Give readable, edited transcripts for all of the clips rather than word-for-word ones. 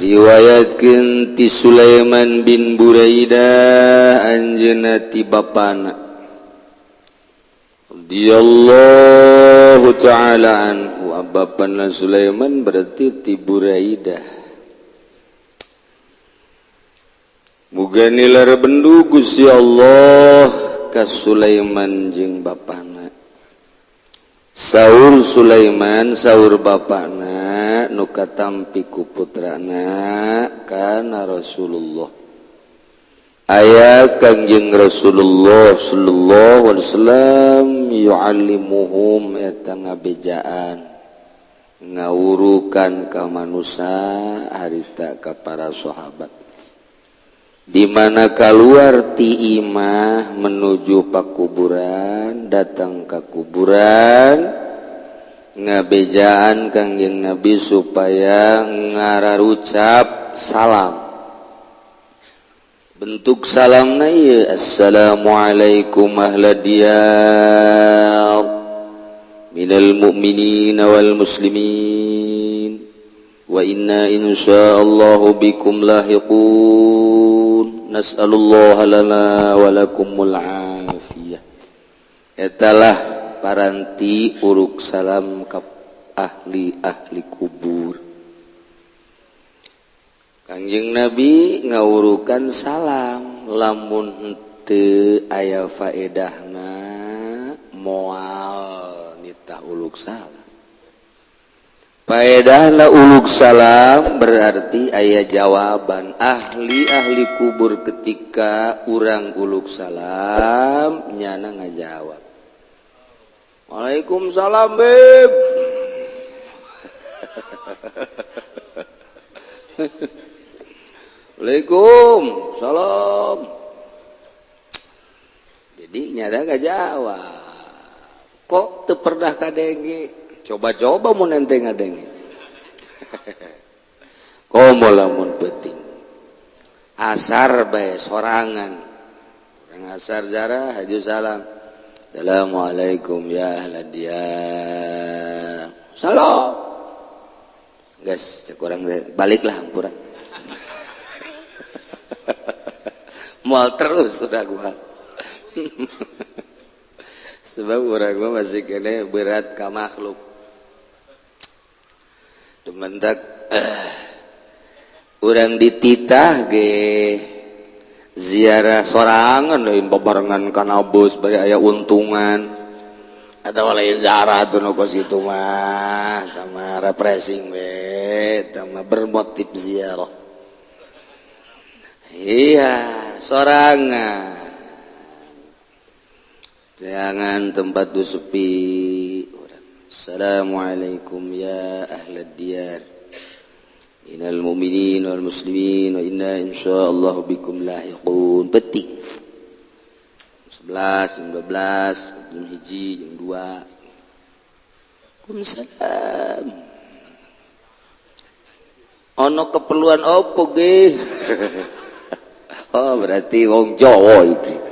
Riwayatkeun ti Sulaiman bin Buraidah anjeunna ti bapana radhiyallahu ta'ala anhu. Bapana Sulaiman berarti ti Buraidah. Muga nilar bendu Gusti Allah ka Sulaiman jeung bapana. Saur Sulaiman saur bapana nu katampi ku putrana kana Rasulullah. Aya Kangjeng Rasulullah sallallahu alaihi wasallam yu'allimuhum eta ngabejaan ngawurukan ka manusia harita ka para sahabat. Di mana keluar ti imah menuju pakuburan, datang ke kuburan, ngabejaan Kangjeng Nabi supaya ngararucap salam. Bentuk salamna ieu assalamualaikum ahlad diyar minal mu'minina wal muslimin wa inna insyaallahu bikum lahiqun nas'alullaha lana wa lakumul afiyah. Etalah paranti uruk salam ka ahli kubur. Kangjeng Nabi ngawurukan salam lamun teu aya faedahna moal nitah uluk salam. Faedahna uluk salam berarti aya jawaban ahli kubur ketika urang uluk salam nyana ngajawab. Waalaikumsalam beb. Waalaikumsalam. Jadi nyana ngajawab. Kok teu pernah kadenge? Coba-coba mun ente ngadenge. Komo lamun penting. Asar bae sorangan. Urang asar jarah haju salam. Assalamualaikum ya ahlad diyar. Salam. Geus cek urang baliklah hampura. Moal terus sudah gua. Sebab urang gua masih kene berat ka makhluk. Dementak urang dititah ge ziarah sorangan deui babarengan kana bus bari aya untungan atawa lain ziarah teh nu kos kitu mah tama refreshing we tama bermotif ziarah. Iya sorangan jangan tempat tu sepi. Assalamualaikum ya ahlad diyar minal mu'minin wal muslimin wa inna insyaallahu bikum lahiqun. Petik 11, 15, jam hiji, jam 2. Waalaikumsalam. Ono keperluan opo ge? Oh berarti wong Jawa iki.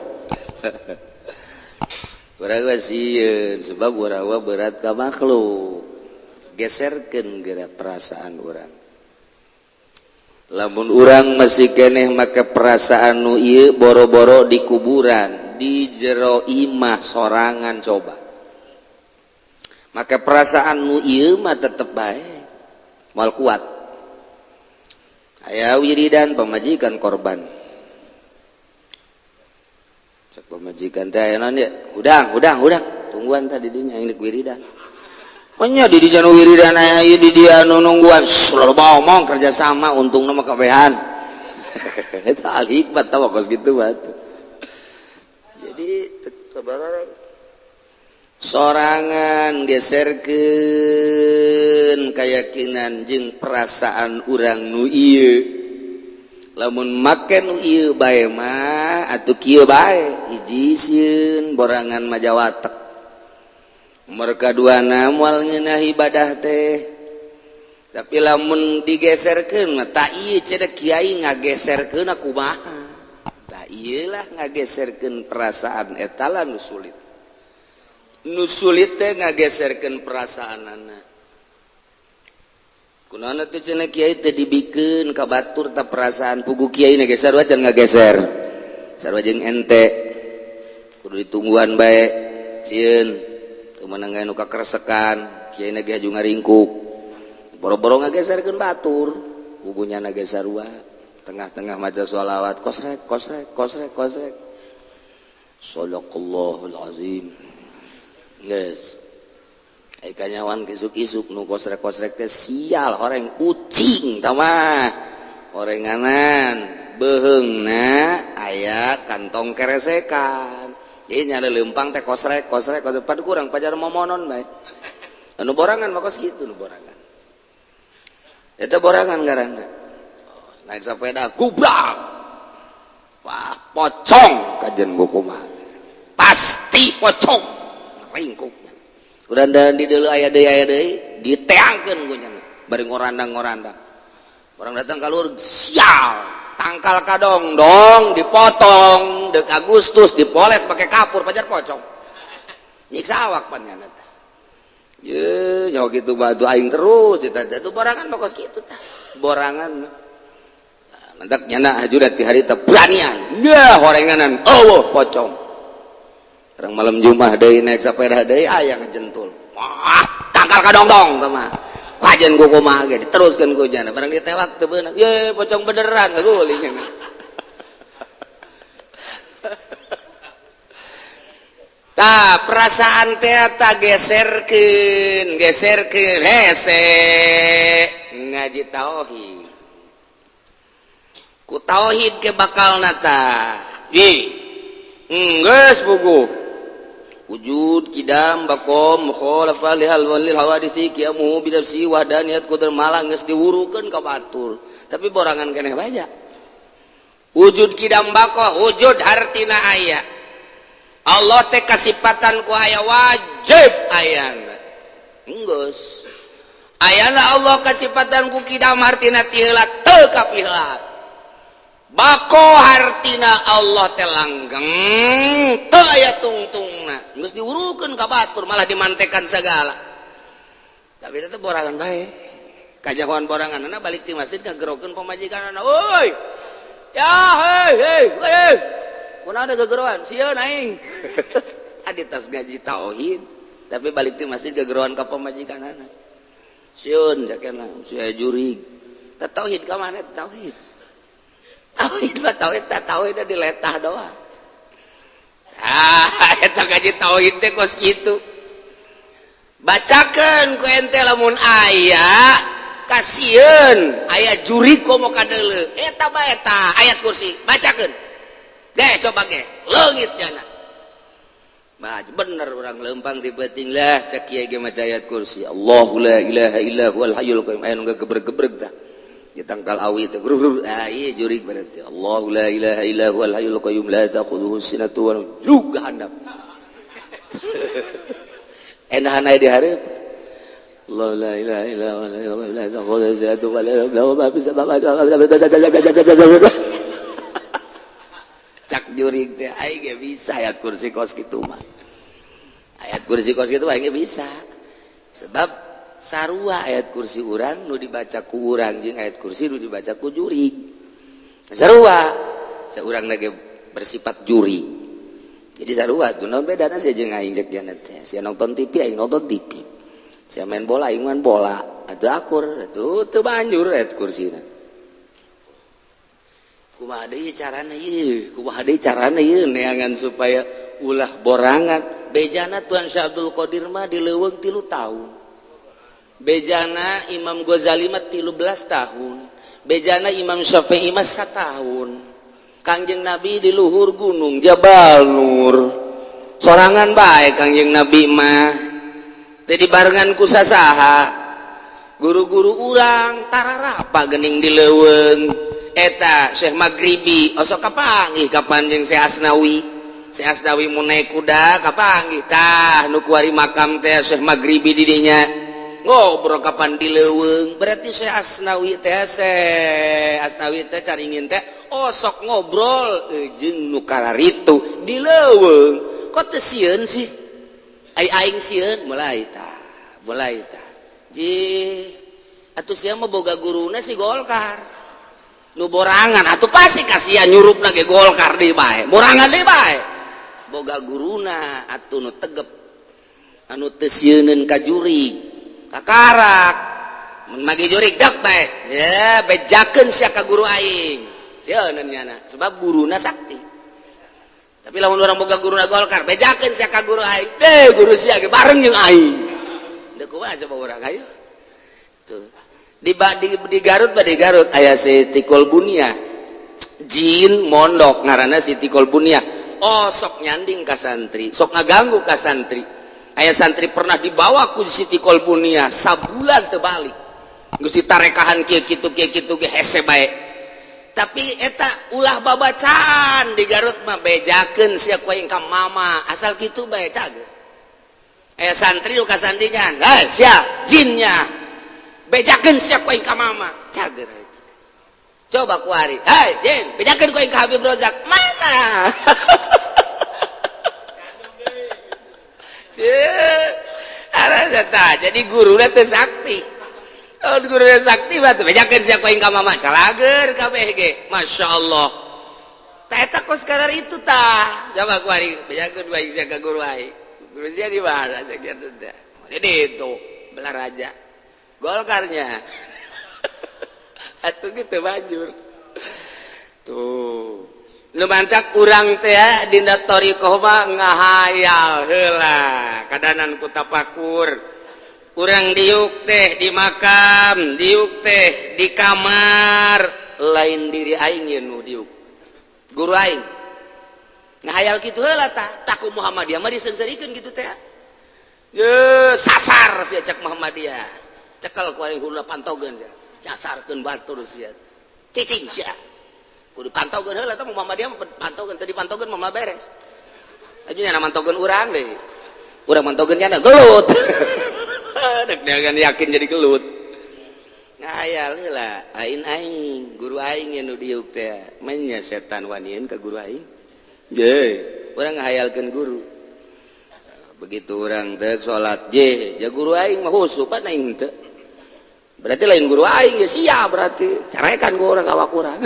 Urang sieun sebab urang berat ka makhluk. Geserkeun geura perasaan urang. Lamun urang masih keneh make perasaan nu ieu boro-boro di kuburan, di jero imah sorangan coba. Make perasaan nu ieu mah tetep bae. Moal kuat. Aya wiridan pamajikan korban. Pemajikan teh aya naon ye? Udang. Tungguan tadi dinya yang wiridan. Nya di dinya wiridan aya ieu di dia anu nungguan. Selalu ngomong kerja sama untungna mah kabehan. Eta al hikmat tah kos kitu batu. Jadi sabarang sorangan geserkeun keyakinan jeung perasaan urang nu ieu. Lamun make nu ieu bae mah atuh kieu bae hiji sieun borangan majawatek. Nomor kaduana moal ngeunah ibadah teh. Tapi lamun digeserkeun mah ta ieu cenah kiai ngageserkeun kumaha. Ta ieu lah ngageserkeun perasaan eta lah nu sulit. Nu sulit teh ngageserkeun perasaanana. kunaon teh cenah kiai teh dibikeun ka batur teh perasaan pugu kiai na geser wae can ngageser sarua jeung ente kudu ditungguan bae cieun teu meunang anu kakresekan kiai na ge haju ngaringkuk boro-boro ngageserkeun batur pugunya na geser wae tengah-tengah maca sholawat kosrek shadaqallahul azim geus kanyawan kisuk-kisuk nu kosrek-kosrek teh sial horeng ucing tamah horenganan beheungna aya kantong keresekan jadi nyari lempang teh kosrek padu kurang pajar momonon bae anu borangan mah kos kitu nu borangan eta borangan ngaranna naik sepeda gubrak wah pocong kajen buku mah pasti pocong ringkuk udah di dulu aya deui diteangkeun ku nya bari ngorandang orang datang kalur sial tangkal kadong dong dipotong dek Agustus dipoles pakai kapur pajar pocong nyiksa awak pan nya teh ye nya kitu batu aing terus eta teh borangan bakos kitu teh borangan mentak nyana hajurat ti hari teh beranian nya horenganan eueuh pocong orang malam Jumat deui naik sepeda deui aya ngejentul wah tangkal kadongdong teh mah kajen ku kumaha ge diteruskeun ku jana barang ditewak teu beunang ye pocong beneran guling tah perasaan teh ta geserkeun hese ngaji tauhid ku tauhid ke bakalna tah geus puguh wujud kidam bakom mukhalafah lihal walil hawadisi qiyamu bidafsi wahdaniyat qudar malang geus diwurukeun ka batur tapi borangan keneh baja wujud kidam bako wujud hartina aya Allah teh kasipatan ku aya wajib ayana geus ayana Allah kasipatan ku kidam hartina ti heula teu kapiheula bako hartina Allah teh langgeng teu aya tungtungna geus diurukeun ka batur malah dimantekan segala tapi tetep borangan bae kajahoan boranganna balik ti masjid ngagerokeun pamajikanna oi ya hei kunaon ada gegeroan sieun aing tadi tas ngaji tauhid tapi balik ti masjid ngageroan ka pamajikanna sieun jakena sia jurig teh tauhid ka mana tauhid tauhid diletah doang eta kaji tauhid teh kos kitu bacakeun ku ente lamun aya kasieun aya juri komo kadeuleu eta bae eta ayat kursi bacakeun ge coba ge leungit jana baca bener urang leumpang ti peuting lah cek kieu ge maca ayat kursi Allahu la ilaha illa huwal hayyul qayyum aya nu gebreg-gebreg tah ditangkal awi teh grur ieu jurig berarti Allahu la ilaha illa huwal hayyul qayyum la ta'khudhuhu sinatun wa nawm juga handap enahan aya di hareup Allah la ilaha illa huwa la ta'khudhuhu sinatun wa la nawm lahu ma fis samawati cak jurig teh aing ge bisa ayat kursi kos kitu mah ayat kursi kos kitu aing ge bisa sebab sarua ayat kursi urang nu dibaca ku urang jeung ayat kursi nu dibaca ku juri sarua saurang lagi bersifat juri jadi sarua tuh naon bedana sia jeung aing cek jana teh sia nonton TV aing nonton TV sia main bola aing main bola atuh akur atuh teu banjur ayat kursina kumaha deui carana ieu neangan supaya ulah borangan bejana Tuan Syekh Abdul Qadir mah dileuweung 3 tahun bejana Imam Ghazali mah 13 tahun bejana Imam Syafi'i mah 1 tahun Kangjeng Nabi di luhur gunung Jabal Nur sorangan bae Kangjeng Nabi mah teu dibarengan ku sasaha guru-guru urang tararapa geuning dileuweung eta Syekh Maghribi osok kapanggih kapanjing Syekh Asnawi mun naik kuda kapanggih tah nu kuari makam teh Syekh Maghribi di dinya ngobrol kapan dileuweung berarti Syekh Asnawi teh caringin teh osok ngobrol jeung nu kararitu dileuweung kok teu sieun sih aing sieun mulai tah ji atuh sia mah boga guruna si Golkar nu borangan atuh pasti kasihan nyurupna ge Golkar deui bae borangan deui bae boga guruna atuh nu tegep anu teu sieuneun ka jurig ka karak mun mage jurig dek bae ya bejakeun sia ka guru aing sieuneun nyana sebab guruna sakti tapi lamun urang boga guruna Golkar bejakeun sia ka guru aing guru sia ge bareng jeung aing da kumaha coba urang ayo tuh di Garut aya Siti Kolbunia jin mondok ngaranna Siti Kolbunia sok nyanding ka santri sok ngaganggu ka santri aya santri pernah dibawa ku Siti Kolbunia sabulan teu balik geus ditarekahan kieu kitu ge hese bae tapi eta ulah babacaan di Garut mah bejakeun sia ku aing ka mama asal kitu bae cager aya santri nu kasandingan sia jinnya bejakeun sia ku aing ka mama cager coba kuari jin bejakeun ku aing ka Habib Rozak mana jadi guru teh sakti kalau guru sakti mah bejakeun sia ku aing ka mama calager kabeh ge masyaallah tah eta kos kadar itu tah coba kuari bejakeun ku aing sia ka guru aing guru sia di mana sia kitu teh di itu belah raja Golkarnya atuh gitu bajur tuh nu mantak urang teh dina thariqah mah ngahayal heula kadanan ku tapakur urang diuk teh di makam diuk teh di kamar lain diri aing ye nu diuk guru aing ngahayal kitu heula tah taku Muhammadiyah mah disengsarikeun kitu teh ye sasar sia cek Muhammadiyah cekal ku aing hula pantogeun sia casarkeun batur sia cicing sia kudu pantogeun heula tah Muhammadiyah pantogeun teu dipantogeun mah beres aju nya mantogeun urang deui urang mantogeun nya gelut dek dagan yakin jadi gelut ngayal heula aing guru aing nu diuk teh main nya setan wanieun ka guru aing ye urang ngahayalkeun guru begitu orang teh salat ja guru aing mah husu pan aing teh berarti lain guru aing ya sia berarti carekan gua orang awak urang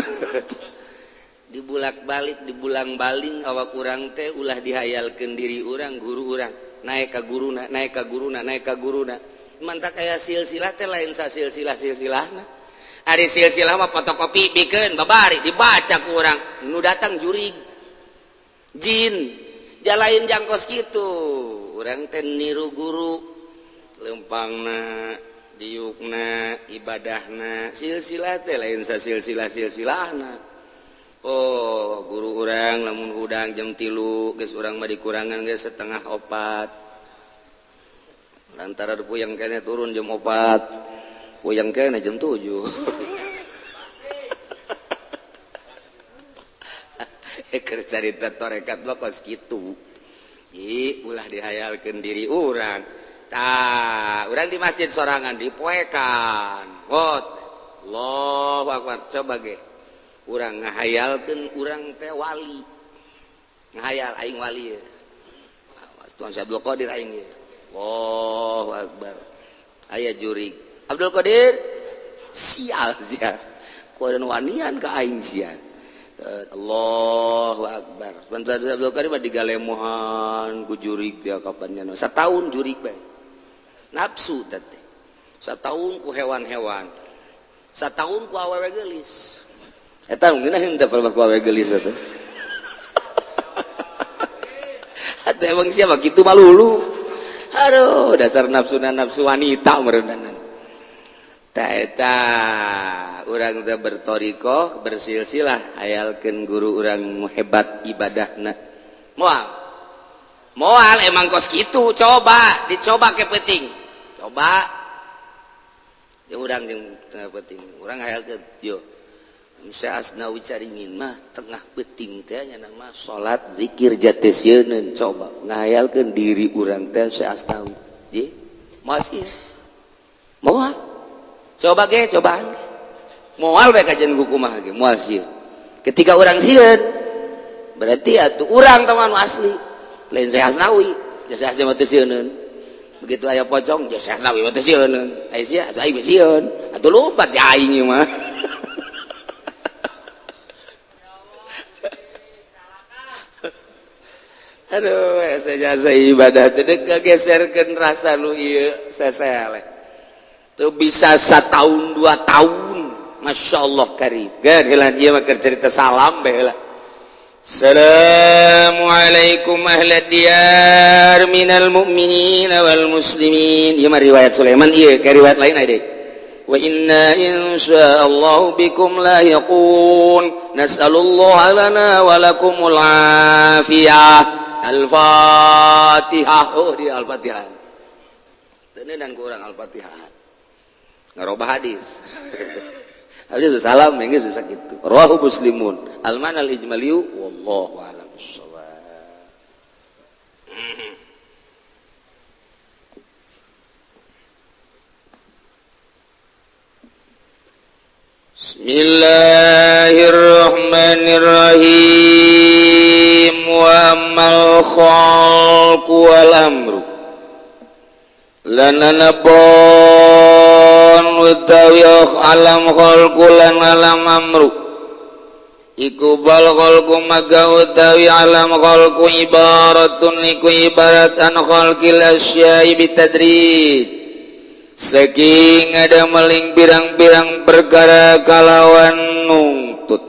dibulak-balik dibulang-baling awak urang teh ulah dihayalkeun diri urang guru urang naik ka guruna mantak aya silsilah teh lain sa silsilah-silsilahna ari silsilah mah fotokopi bikeun babari dibaca ku urang nu datang jurig jin jalain jangkos gitu urang teh niru guru lempangna diukna ibadahna silsilah teh lain sa silsilah-silsilahna oh guru urang lamun hudang jam 3 geus urang mah dikurangan geus setengah 4 lantaran puyang kene turun jam 4 puyang kene jam 7 keur carita torekat mah kos kitu ulah dihayalkeun diri urang tah urang di masjid sorangan dipoekan Allahu Akbar coba ge urang ngahayalkeun urang teh wali ngahayal aing wali ye Tuan Abdul Qadir aing ye Allahu Akbar aya jurig Abdul Qadir sial sia kuadan wanian ka aing sia Allahu Akbar sebentar Abdul Qadir mah digalemohan ku jurig teh kapan nya sataun jurig bae nafsu teh sataun ku hewan-hewan sataun ku awewe geulis eta ngeunah henteu pernah ku awewe geulis betul atuh emang siapa kitu malulu aduh dasar nafsu wanita meureunan tah eta urang teh berthariqah bersilsilah hayalkeun guru urang hebat ibadahna moal emang kos kitu dicoba ke penting coba jeung urang jeung tengah penting urang hayalkeun yo Syekh Asnawi caringin mah tengah penting teh nya mah salat zikir jatesieun coba ngahayalkeun diri urang teh Syekh Asnawi ye masih moal coba ge cobaan moal bae kajian kumaha ge moal sieun ketika urang sieun berarti atuh urang teh anu asli lain Syekh Asnawi Syekh Asnawi teh sieun begitu aya pocong ya saya sawi teh sieun aya sia atuh ai sieun atuh lompat ja aing mah aduh jasa ibadah teh kegeserkeun rasa nu ieu sesele teu bisa 1 tahun 2 tahun masyaallah karim geus heula ieu mah keur cerita salam bae heula. Assalamualaikum ahlad diyar minal mu'minin wal muslimin. Ieu mah riwayat Sulaiman ieu, ka riwayat lain aya deui. Wa inna insyaallah bikum lahiqun. Nas'alullaha lana wa lakumul afiyah. Al-Fatihah. Oh, di Al-Fatihah. Teu dan kurang Al-Fatihah. Ngarobah hadis. Hadis salam geus bisa kitu. Rawahu Muslimun. Al-manal ijmaliyu wallahu a'lam bissawab. Bismillahirrahmanirrahim. Wa ammal khalqu wal amru lananabon utawi alam khalqu lan alam amru iku bal khalqu maga utawi alam khalqu ibaratun iku ibarat an khalqil asya'i bitadrij saking ada meling pirang-pirang perkara kalawan nungtut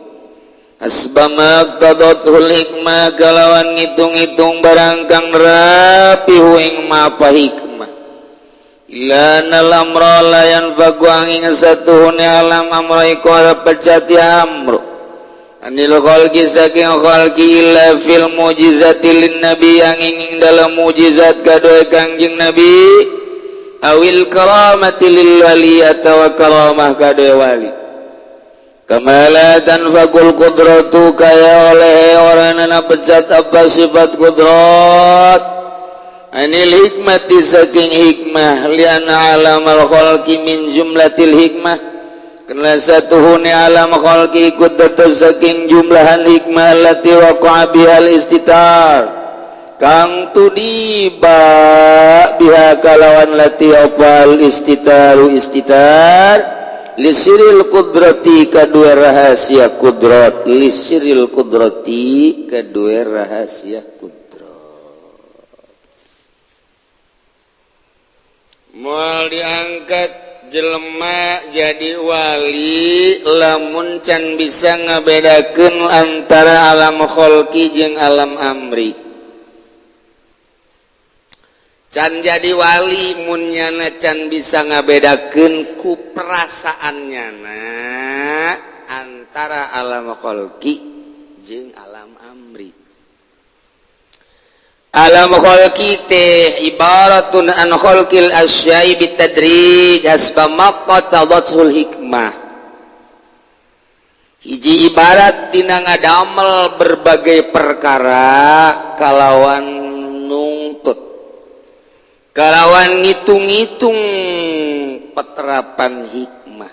asbama qadatul hikmah kalawan ngitung-ngitung barang kang rapi huing mapa hikmah ilanal amra la yanfagu angin satuhune alam amra iku arep pecati amru anil khalqi saking khalqi illa fil mujizati lin nabi angin dalam mujizat kadoe kangjeng nabi awil karamati lil wali atawa karamah kadoe wali kamala tanfaqul qudratu kaya oleh orangna pecat apa sifat qudrat anil hikmati saking hikmah liana alam al-khalqi min jumlatil hikmah karena satuhune alam khalqi ikut tetap saking jumlahan hikmah allati waqa'a bihal istitar kang tudiba biha kalawan lati opal istitaru istitar lisiril kudrati kadua rahasia kudrat lisiril kudrati kadua rahasia kudrat moal diangkat jelema jadi wali lamun can bisa ngabedakeun antara alam khalqi jeung alam amri can jadi wali mun nyana can bisa ngabedakeun ku perasaannya antara alam khalqi jeung alam amri. Alam khalqi teh ibaratun an khalqil asya'i bitadrij asbama qatadatsul hikmah hiji ibarat tina ngadamel berbagai perkara kalawan nungtut kalawan ngitung-ngitung peterapan hikmah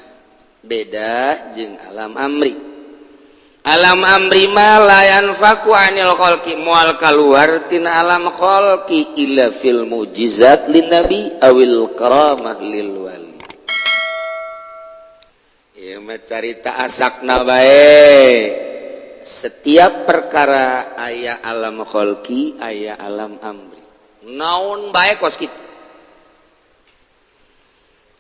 beda jeung alam amri. Alam amri ma la yanfaku anil khalqi mual kaluar tina alam khalqi illa fil mujizat lin nabi awil karamah lil wali. Ieu mah carita asakna bae. Setiap perkara aya alam khalqi aya alam amri. Naon bae kos kitu.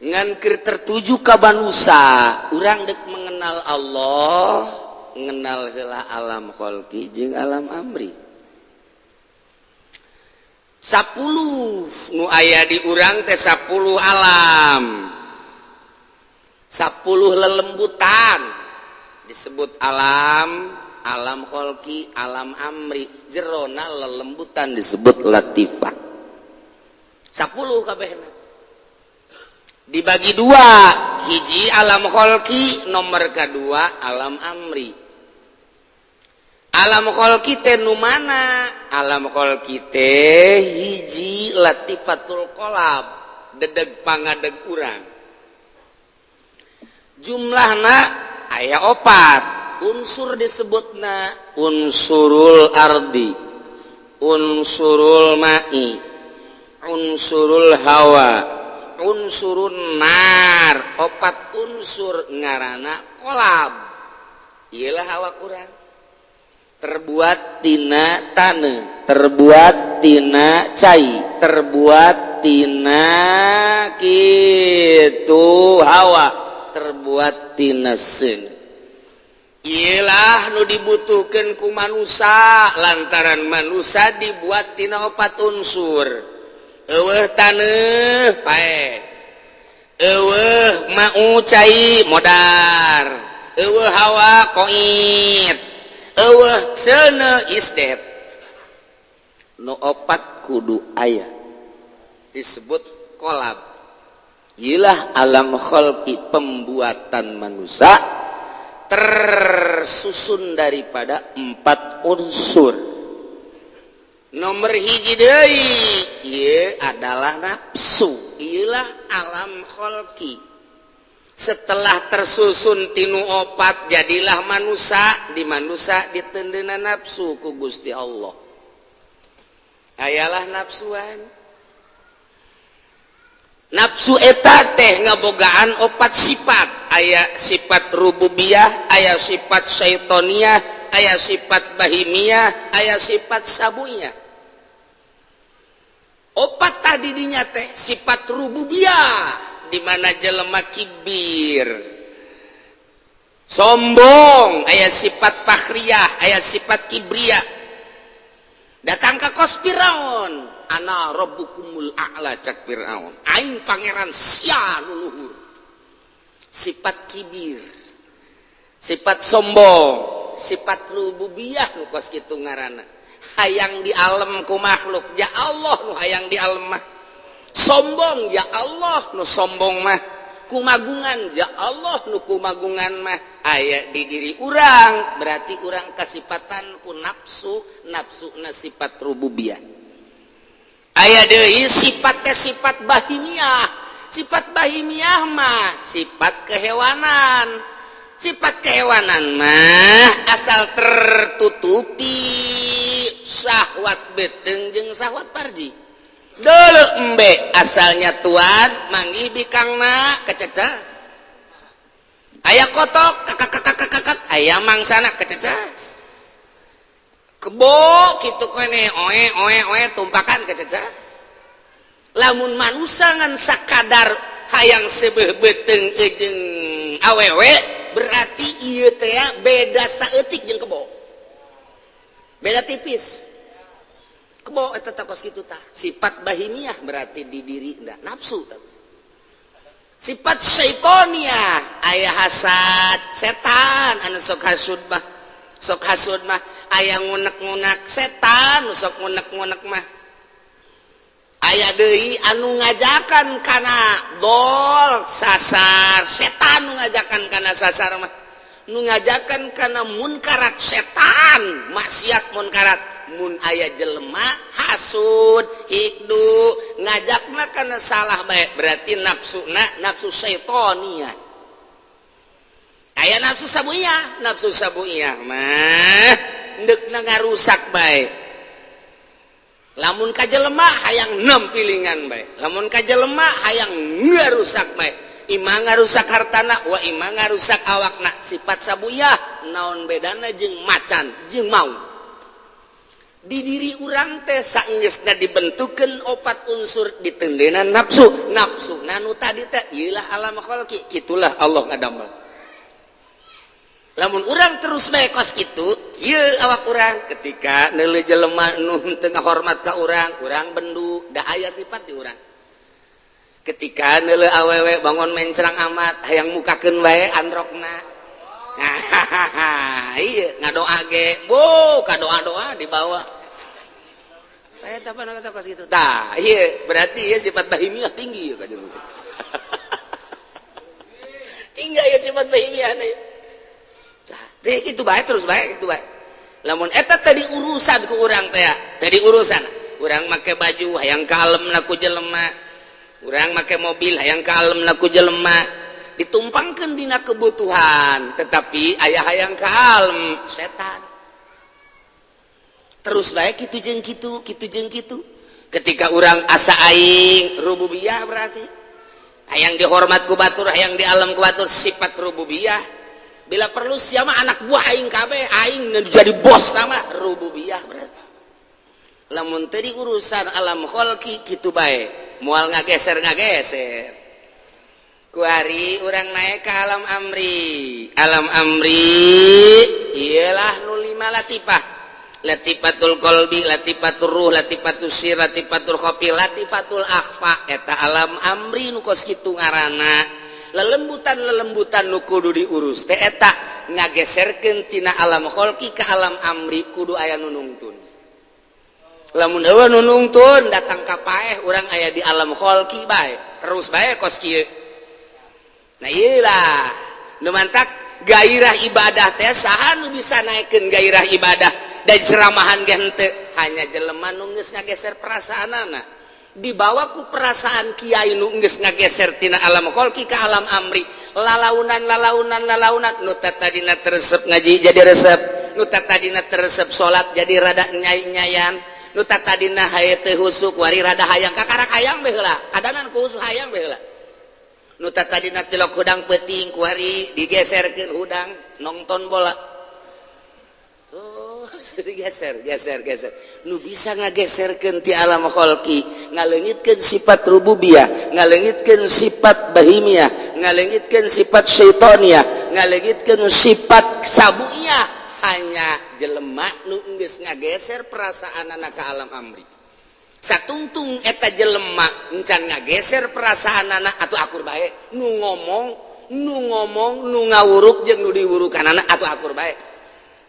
Ngan keur tertuju ka manusia, urang dek mengenal Allah. Ngenal heula alam khalqi jeung alam amri 10 nu aya di urang teh 10 alam 10 lelembutan disebut alam khalqi alam amri jerona lelembutan disebut latifah 10 kabehna dibagi 2 hiji alam khalqi nomor kedua alam amri. Alam khalqi teh nu mana? Alam khalqi teh hiji latifatul qalab, dedeg pangadeg urang. Jumlahna aya 4. Unsur disebutna unsurul ardi, unsurul ma'i, unsurul hawa, unsurun nar, 4 unsur ngaranna kolab. Iyalah hawa urang terbuat tina taneuh, terbuat tina cai, terbuat tina kitu hawa, terbuat tina seun. Iyalah nu dibutuhkeun ku manusia lantaran manusia dibuat tina 4 unsur. Eueuh taneuh pae, eueuh mau cai modar, eueuh hawa koit, eueuh ceuneu isdet. Nu 4 kudu aya disebut kolab. Iyalah alam khalqi, pembuatan manusia tersusun daripada 4 unsur. Nomor hiji deui ieu adalah nafsu. Iyalah alam khalqi. Setelah tersusun tinu 4 jadilah manusia. Di manusia ditendeuna nafsu ku Gusti Allah. Ayalah nafsuan. Nafsu eta teh ngabogaan 4 sifat. Aya sifat rububiyah, aya sifat syaitoniyah, aya sifat bahimiyah, aya sifat sabuyah. 4 tadi dinya teh sifat rububiyah, di mana jelema kibir, sombong, aya sifat fakhriyah, aya sifat kibriyah. Datang ke kos Firaun, ana rabbukumul a'la, cak Firaun, aing pangeran sia nu luhur. Sifat kibir, sifat sombong, sifat rububiyah nu kos kitu ngaranna. Hayang di alam ku makhluk, ya Allah nu hayang di alam mah. Sombong, ya Allah nu sombong mah. Kumagungan, ya Allah nu kumagungan mah. Aya di diri urang, berarti urang kasifatan ku nafsu, nafsuna sifat rububiyah. Aya deui sifat teh sifat bahimiyah. Sifat bahimiyah mah sifat kehewanan. Sifat kehewanan mah asal tertutupi syahwat beteung jeung syahwat farji. Deuleu embe asalnya tuan manggih bikangna kececas. Aya kotok kakak aya mangsana kececas. Kebo kitu kene oe tumpakan kececas. Lamun manusia ngan sakadar hayang sebeuh beteung jeung awewe berarti ieu teh beda saeutik jeung kebo. Beda tipis. Kebo eta takos kitu tah. Sifat bahimiyah berarti di diri nafsu tah. Sifat syaitoniyah aya hasad, setan anu sok hasud mah. Sok hasud mah aya ngunek-ngunek setan nu sok ngunek-ngunek mah. Aya deui anu ngajakan kana dol sasar, setan nu ngajakan kana sasar mah. Nu ngajakan kana munkarat setan, maksiat munkarat. Mun aya jelema hasud, hikdu, ngajakna kana salah bae, berarti nafsuna nafsu syaitoniyah. Aya nafsu sabuyah mah deukna ngarusak bae. Lamun ka jelema hayang nempilingan bae, lamun ka jelema hayang ngarusak bae. Imah ngarusak hartana, wa imah ngarusak awakna. Sifat sabuyah naon bedana jeung macan jeung mau. Di diri urang teh saenggeusna dibentukeun 4 unsur ditendeuna nafsu. Nafsu nanu tadi teh ieulah alam khalqi, kitulah Allah ngadamel. Lamun urang terus bae kos kitu, ieu awak urang ketika neuleuh jelema nu teu ngahormat ka urang bendu, da aya sifat di urang. Ketika neuleuh awewe bangun mencrang amat, hayang mukakeun bae androkna. Iya, ngadoa ge, bo, kadoa-doa dibawa. Eta apa kata kos kitu? Tah, ieu berarti ieu sifat bahimiyah tinggi ya ka jeung. Tinggal ya sifat bahimiyah na. Teh kitu bae terus bae kitu bae. Lamun eta tadi urusan ku urang teh, tadi urusan. Urang make baju hayang kalemna ku jelema. Urang make mobil hayang kalemna ku jelema. Ditumpangkeun dina kebutuhan, tetapi aya hayang kalem setan. Terus bae kitu jeung kitu, kitu jeung kitu. ketika orang asa aing rububiyah berarti hayang dihormat ku batur hayang di alam ku batur sifat rububiyah bila perlu siapa anak buah aing kabeh aing jadi bos nama rububiyah berarti lamun tadi urusan alam kholqi kitu bae moal ngageser kuari orang naik ke alam amri ialah nu 5 latifah latifatul qalbi latifatul ruh latifatul sir latifatul khofi latifatul akhfa eta alam amri nu kos kitu ngaranna lelembutan nu kudu diurus teh eta ngageserkeun tina alam kholqi ka alam amri kudu aya nu nungtun lamun eueuh nu nungtun datang ka paeh urang aya di alam kholqi bae terus bae kos kieu. Nah iyalah nu mantak gairah ibadah teh saha nu bisa naikeun gairah ibadah dan ceramahan ge henteu hanya jelema nu geus ngageser perasaanana dibawa ku perasaan kiai nu geus ngageser tina alam kholqi ka alam amri lalaunan nu tadina teresep ngaji jadi resep nu tadina teresep salat jadi rada nyai-nyayan nu tadina haye teu husuk wari rada hayang kakarak hayang bae heula kadanan ku husuk hayang bae heula nu tadina tilok hudang peuting kuari digeserkeun hudang nonton bola oh digeser nu bisa ngageserkeun ti alam kholqi ngaleungitkeun sifat rububiyah ngaleungitkeun sifat bahimiyah ngaleungitkeun sifat syaitoniyah ngaleungitkeun sifat sabuiyah hanya jelema nu geus ngageser perasaanana ka alam amri satungtung eta jelema encan ngageser perasaan anak atau akur bae nu ngomong nu ngawuruk jeung nu diwurukanana atau akur bae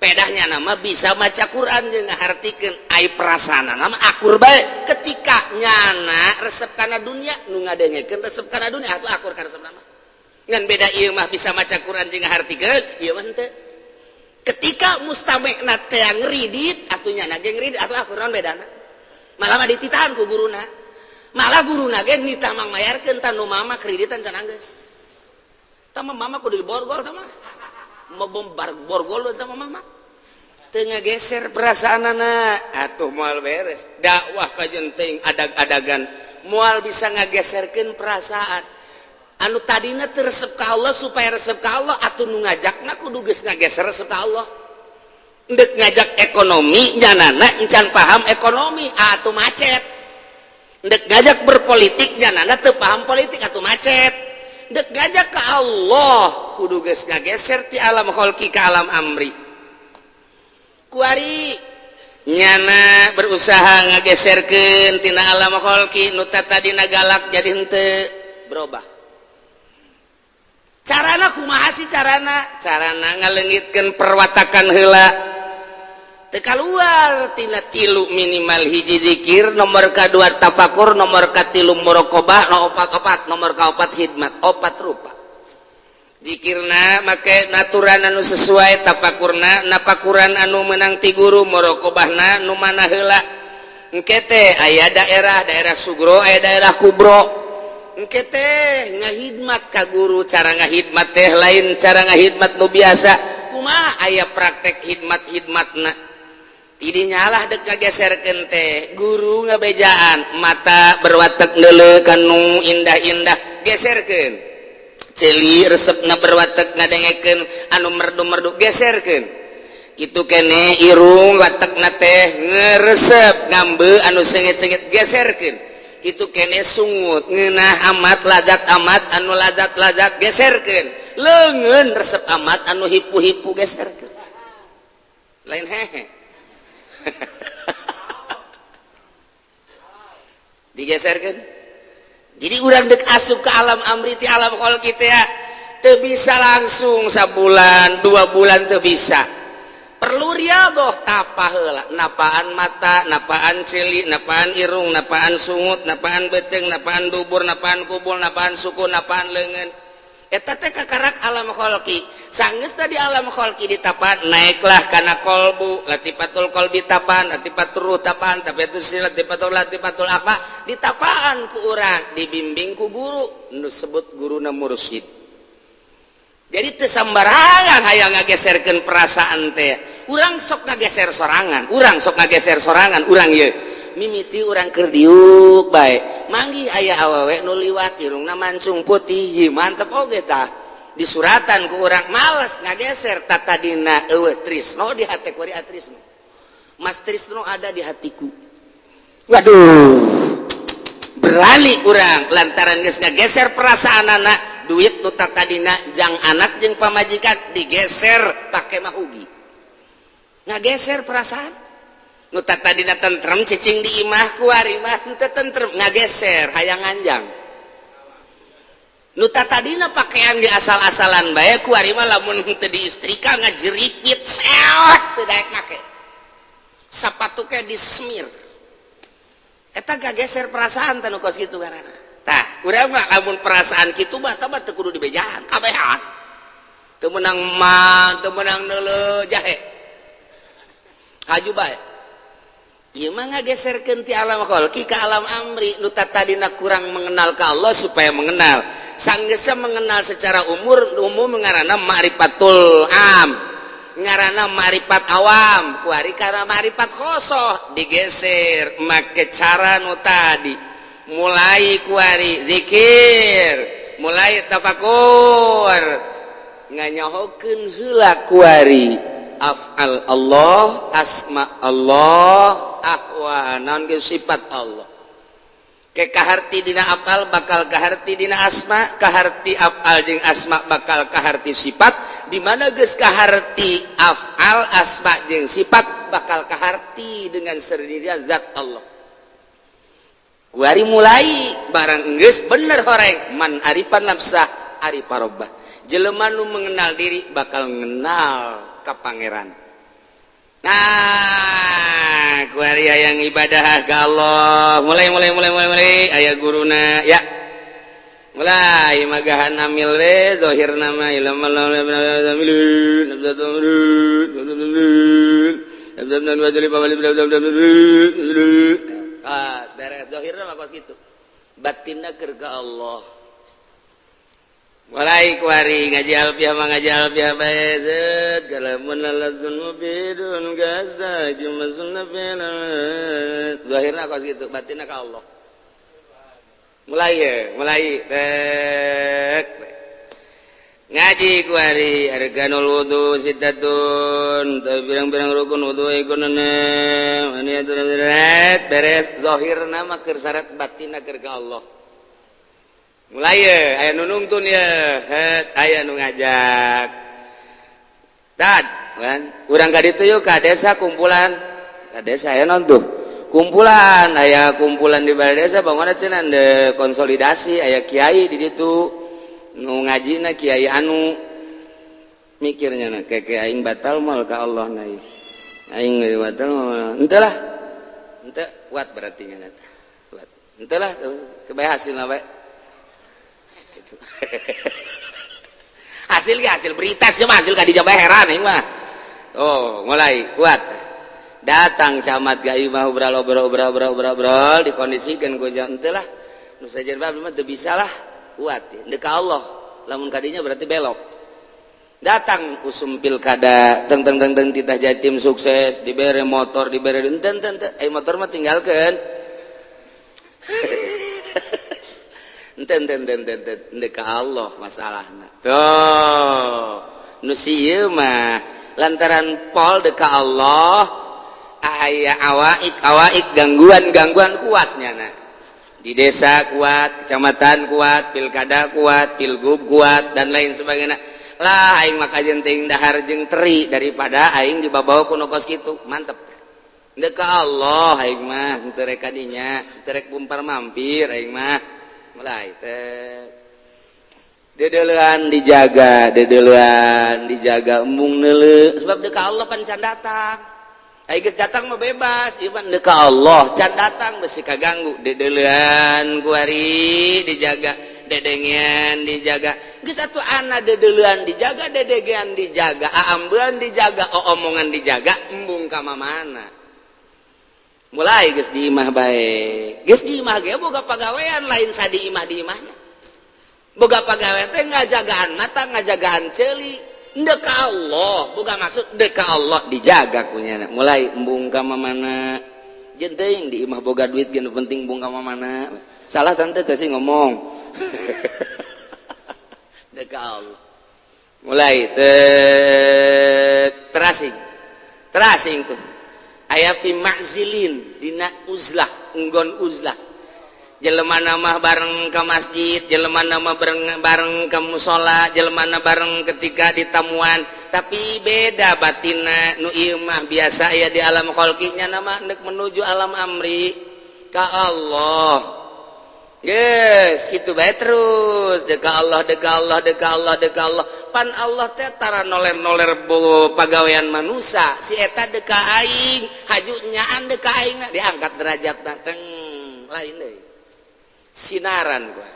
pedahnya nama bisa maca Quran jeung ngahartikeun ai perasaanana mah akur bae ketika nyana resep kana dunia nu ngadengekeun resep kana dunia atau akur ka resep nama ngan beda ieu mah bisa maca Quran jeung ngahartikeun ieu mah henteu ketika mustamekna teh ngridit atuh nyana ge ngridit atau akur naon bedana malah mah dititahan ku guruna malah guruna ge nita mangmayarkeun tanu mama kreditan can anggeus tah mama kudu diborgol tah mah membombar borgol tah mama teu ngageser perasaanana atuh moal beres dakwah ka jeung adag-adagan moal bisa ngageserkeun perasaan anu tadina teu resep ka Allah supaya resep ka Allah atuh nu ngajakna kudu geus ngageser resep ka Allah ndek ngajak ekonomi nyanana encan paham ekonomi atuh macet ndek ngajak berpolitik nyanana teu paham politik atuh macet ndek ngajak ke Allah kudu geus ngageser ti alam kholqi ka alam amri kuari nyana berusaha ngageserkeun tina alam kholqi nu tadina galak jadi henteu berubah carana kumaha sih carana ngaleungitkeun perwatakan heula teu kaluar tina 3 minimal hiji zikir nomor kadua tafakur nomor katilu muraqabah nomor kaopat hidmat 4 rupa zikirna make naturan anu sesuai tafakurna napakuran anu meunang ti guru muraqabahna nu mana heula engke teh aya daerah sugro aya daerah kubro engke teh ngahidmat ka guru cara ngahidmat teh lain cara ngahidmat nu biasa kumaha aya praktek hidmatna tidinya lah dek ngageserkeun teh guru ngabejaan mata berwatek neuleuh kanu indah-indah geserkeun ceuli resepna berwatek ngadengekeun anu merdu-merdu geserkeun kitu kene irung watekna teh ngeuresep ngambe anu sengit-sengit geserkeun kitu kene sungut ngeunah amat anu lazat geserkeun leungeun resep amat anu hipu-hipu geserkeun lain hehe digeserkan jadi urang dek asup ke alam amri ti alam kholqi teh ya teu bisa langsung sabulan 2 bulan teu bisa perlu riadoh tapa heula napaan mata napaan cili napaan irung napaan sungut napaan beteng napaan dubur napaan kubul napaan suku napaan leungeun eta teh kakarak alam kholqi sanggeus tadi alam kholqi ditapaan naiklah kana kolbu latifatul qalbi tapaan latifatul ruh tapaan latifatul apa ditapaan ku urang dibimbing ku guru nu sebut guruna mursyid jadi teu sambarangan hayang ngageserkeun perasaan teh urang sok ngageser sorangan urang ieu mimiti urang keur diuk bae manggi aya awewe nu liwat irungna mancung putih mantep oge tah di suratan ku urang males ngageser tatadina eueuh trisno di hate kuari atrisno Mas Trisno ada di hatiku waduh berani urang lantaran geus ngageser perasaan anak duit nu tatadina jang anak jeung pamajikan digeser pake mahugi ngageser perasaan nu tatadina tentrem cicing di imah kuari mah teu tentrem ngageser hayang anjang nu tatadina pakaian di asal-asalan bae kuari mah lamun teu diistrika ngajerikit sewet teu daek make sapatu ke disemir eta gageser perasaan tanu kos kitu karana tah urang mah lamun perasaan kitu mah tah teu kudu dibejahan kabehan teu meunang man teu meunang neuleuh jahe haju bae ieu mah ngageserkeun ti alam khalqi ka alam amri nu tatadina kurang mengenal ka Allah supaya mengenal sanggeusna mengenal secara umum ngaranna ma'rifatul am ngaranna ma'rifat awam kuari karena ma'rifat khosoh digeser make cara nu tadi mulai kuari zikir mulai tafakur nganyahokeun heula kuari af'al Allah asma Allah ahwa naon ge sifat Allah ke kaharti dina af'al bakal kaharti dina asma kaharti af'al jeung asma bakal kaharti sifat di mana geus kaharti af'al asma jeung sifat bakal kaharti dengan sendirian zat Allah kuari mulai barang geus bener horeng man arifan nafsah arifa rabbah jelema nu mengenal diri bakal mengenal ka pangeran nah kuari hayang ibadah ka Allah mulai aya guruna ya mulai magahan amil we zahir nama ilmu beres zahir nama kos gitu batinna keur ka Allah mulai kuari ngaji alfiah bae set kalamun lalazun mufidun gasa jumasunna fil zahirna kos gitu batinna ka Allah mulai tek ngaji kuari arkanul wudu sitatun birang-birang rukun wudu ikunana maniatul beres zahirna mah keur syarat batinna keur ka Allah mulai aya nu nungtun ya aya nu ngajak tad kan urang ka ditu yeuh ka desa kumpulan ka desa aya naon tuh kumpulan aya kumpulan di balai desa bangunna cenah de konsolidasi aya kiai di ditu nu ngajina kiai anu mikirnya na keke aing batal moal ka Allah na aing batal moal henteu lah henteu kuat berarti ngana teh kuat henteu lah kebae hasilna bae gitu hasil berita sih mah hasil ka di jabe heran aing mah oh mulai kuat datang camat gai mah obrol dikondisikan ku jam henteu lah nu sajen bae mah teu bisa lah kuat ya. Ka Allah lamun kadinya berarti belok datang usum pilkada teng titah Jatim sukses dibere motor dibere enten motor mah tinggalkeun enten ka Allah masalahna tuh nu sieu mah lantaran pol deka Allah aya awaik gangguan kuatnya na di desa kuat, kecamatan kuat, pilkada kuat, pilgub kuat dan lain sebagainya. Lah aing maka jenting dahar jeung teri daripada aing dibabawa ku nu kos kitu. Mantep. Deuk ka Allah aing mah teu rek kadinya, teu rek bumpar mampir aing mah. Mulai teh. Dedeulean dijaga embung neuleuh sebab deuk ka Allah pan can datang. Aing geus datang mah bebas, ieu mah deuk ka Allah, can datang besi kaganggu. Dedeulean kuari dijaga, dedengean dijaga. Geus atuh ana dedeulean dijaga, dedegean dijaga, aambeun dijaga, omongan dijaga, embung ka mana. Mulai geus di imah bae. Geus di imah ge boga pagawean lain sadi imah di imahnya. Boga pagawean teh ngajagaan mata, ngajagaan ceuli. Ndek ka Allah, bukan maksud dek ka Allah dijaga kunyana. Mulai embung ka mana jenteng di imah boga duit gini penting bunga mana salah tante kasih ngomong deka Allah mulai terasing tuh aya fi ma'zilin dina uzlah enggon uzlah jelema nama bareng ke masjid jelema nama bareng ke musola jelema bareng ketika di tamuan tapi beda batina nu ieu mah biasa aya di alam khalqinya nama hendak menuju alam amri ka Allah geus kitu bae terus deka Allah pan Allah teh tara noler-noler pagawean manusia si eta deka aing haju nyaan deka aing diangkat derajatna teng lain deui sinaran gua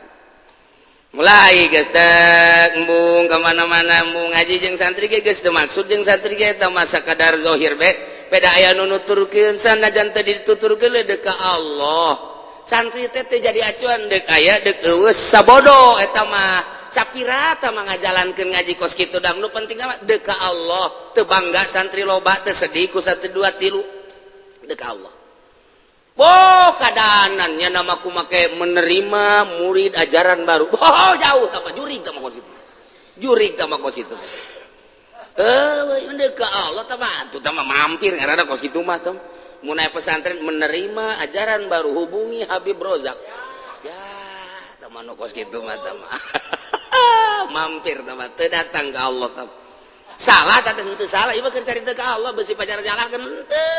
mulai geus teh embung ka mana-mana embung ngaji jeung santri ge geus teu maksud jeung santri ge eta mah sakadar zahir be beda aya nu nuturkeun sanajan teh dituturkeun deka Allah santri teh jadi acuan dek aya dek eueus sabodo eta mah sapira tah ngajalankeun ngaji kos kitu dang nu penting mah dek ka Allah teu bangga santri loba teu sedih ku 1 2 3 dek ka Allah kadaanannya nama ku make menerima murid ajaran baru jauh tah jurig tah kos kitu dek ka Allah tah mah atuh tah mampir ngaranna kos kitu mah tah munai pesantren menerima ajaran baru hubungi Habib Rozak ya teman kos gitu mah mampir teman teu datang ke Allah teman salah tadi henteu salah ieu keur carita ka Allah besi pacar jalankeun henteu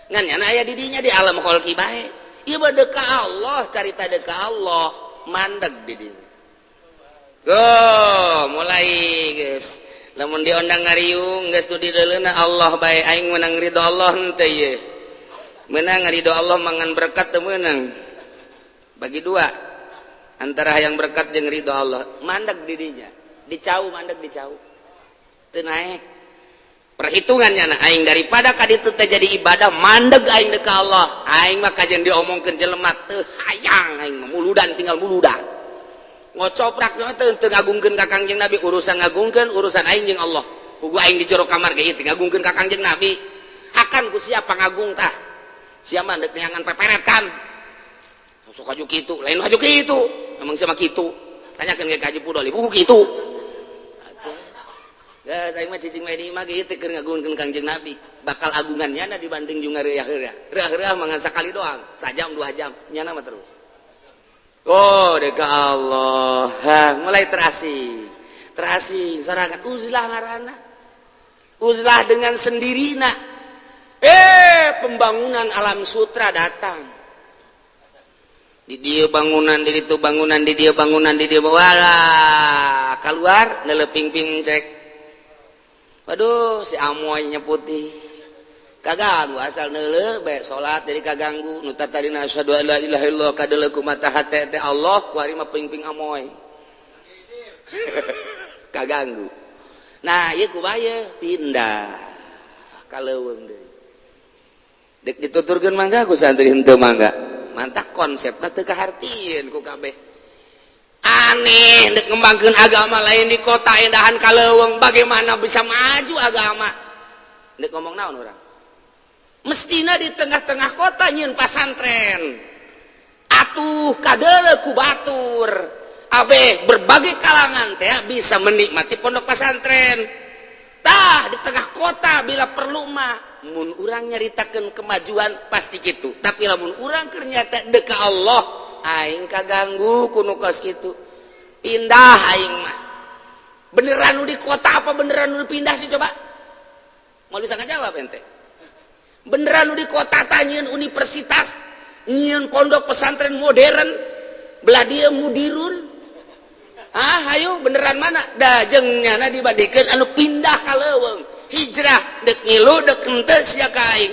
ngan nya aya di dinya di alam khalqi bae ieu mah deuk ka Allah carita deuk ka Allah mandeg di dinya mulai geus lamun diondang ngariung geus nu dideuleuna Allah bae aing menang ridho Allah henteu ieu menang ridho Allah mangan berkat teu meunang bagi dua antara hayang berkat jeung ridho Allah mandeg dirinya dicau mandeg dicau teu naek perhitungannya na aing daripada ka ditu teh jadi ibadah mandeg aing deuk ka Allah aing mah kajen diomongkeun jelema teu hayang aing mah muludan tinggal muludan ngocoprak teh teu ngagungkeun ka Kangjeng Nabi urusan ngagungkeun urusan aing jeung Allah pugu aing di jero kamar ge ieu ngagungkeun ka Kangjeng Nabi hakan ku siapa ngagung tah siapa ndek neangan peperet kan suka aju kitu lain aju kitu emang sama kitu tanyakeun ke Haji Pudoli buku kitu geus aing mah cicing mah di imah ge teh keur ngagungkeun Kangjeng Nabi bakal agungannya dibanding jeung ngeureah-reuah mangan sakali doang sajam 2 jam nyana mah terus deka Allah mulai terasing sorangan uzlah ngaranna uzlah dengan sendirina pembangunan alam sutra datang di dia bangunan di itu bangunan di dia bangunan di dia walah keluar neleping-ping cek waduh si amoy nyeputi kaganggu asal neuleuh bae salat jadi kaganggu nu tatarina asyhadu alla ilaha illallah kadeuleuh kumaha hate teh Allah ku ari mah ping-ping amoy kaganggu nah ieu kubaya pindah ka leuweung deui dek dituturkeun mangga ku santri henteu mangga mantap konsepna teu kahartieun ku kabeh aneh dek ngembangkeun agama lain di kota endahan ka leuweung bagaimana bisa maju agama dek ngomong naon urang mestina di tengah-tengah kota nyieun pasantren atuh kadeuleuh ku batur abeh berbagai kalangan teh bisa menikmati pondok pesantren tah di tengah kota bila perlu mah mun urang nyaritakeun kemajuan pasti kitu tapi lamun urang keur nyata deuk ka Allah aing kaganggu ku nu kos kitu pindah aing mah beneran nu di kota apa beneran nu pindah sih coba mau bisa ngajawab ente beneran nu di kota tah nyieun universitas nyieun pondok pesantren modern belah dia mudirun hayo beneran mana da jeung nyana dibandingkeun anu pindah ka leuweung hijrah dek ngilu dek henteu sia ka aing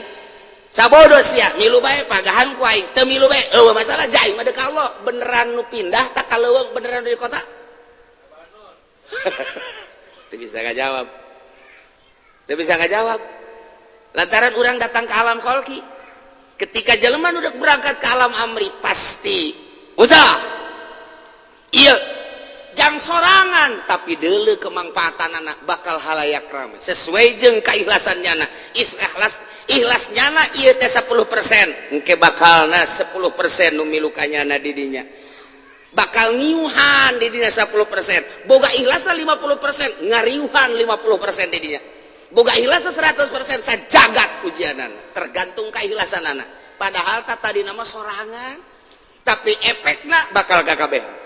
sabodo sia ngilu bae pagahan ku aing teu milu bae eueuh masalah jaing mah deuk ka Allah beneran nu pindah tak ka leuweung beneran di kota teu bisa ngajawab lantaran urang datang ke alam khalqi ketika jelema nu dek berangkat ke alam amri pasti usah ieu hayang sorangan tapi dulu kemangfaatan anak bakal halayak rame sesuai jeung keikhlasannya anak ikhlasnya anak iya teh 10% engke bakalna 10% nu milukanya na didinya bakal ngiuhan didinya 10% boga ikhlasa 50% ngariuhan 50% didinya boga ikhlasa 100% sajagat ujianan tergantung keikhlasan anak padahal tadi nama sorangan tapi efeknya bakal kakabeh.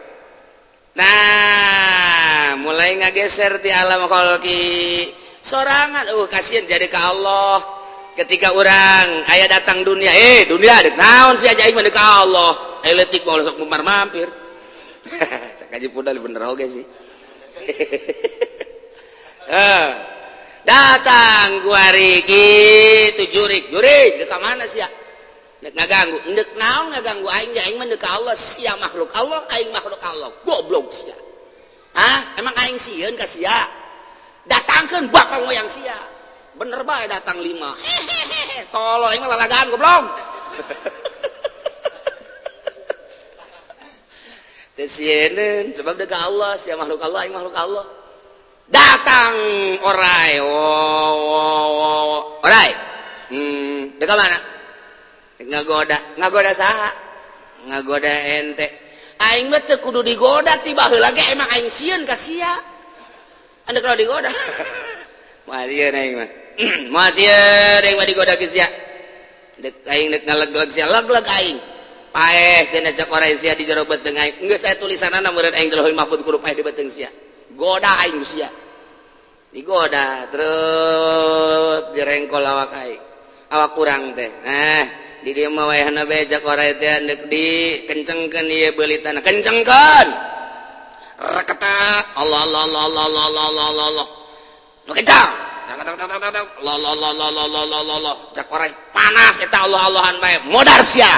Nah, mulai ngageser di alam kholqi sorangan, kasihan jadi ke Allah. Ketika orang aya datang dunia, dunia dek naon sih aja iman ke Allah. Letik mau sok mumar mampir. Sakaji pudal bener oge sih. Datang guari gitu jurik dek mana sih ya? Dek ngaganggu, ndek naon ngaganggu aing aing mah dek Allah sia makhluk Allah, aing makhluk Allah. Goblok sia. Emang aing sieun ka sia? Datangkeun bapak moyang sia. Bener bae datang 5. Hehehe, tolol aing mah lalagaan goblok. Teu sieun sebab dek Allah sia makhluk Allah, aing makhluk Allah. Datang orai. Orai. Dek mana? ngagoda saha ngagoda ente aing mah teu kudu digoda tiba heula ge emang aing sieun ka sia anda kalau digoda moal sieun aing mah moal sieun aing mah digoda ge sia dek aing dek ngaleg-leg sia leg-leg aing paeh cenah cek orangnya sia di jero beuteung aing geus saya tulisanana meureun aing di lauhul mahfuz kudu paeh di beuteung sia goda aing sia digoda terus direngkol awak aing awak kurang teh di dia mah wayahna bejak orangnya teh andek dikencengkeun ieu beulitana kencengkeun raketak Allah nu kencang Allah cak orangnya panas eta Allah-Allahan bae modar sia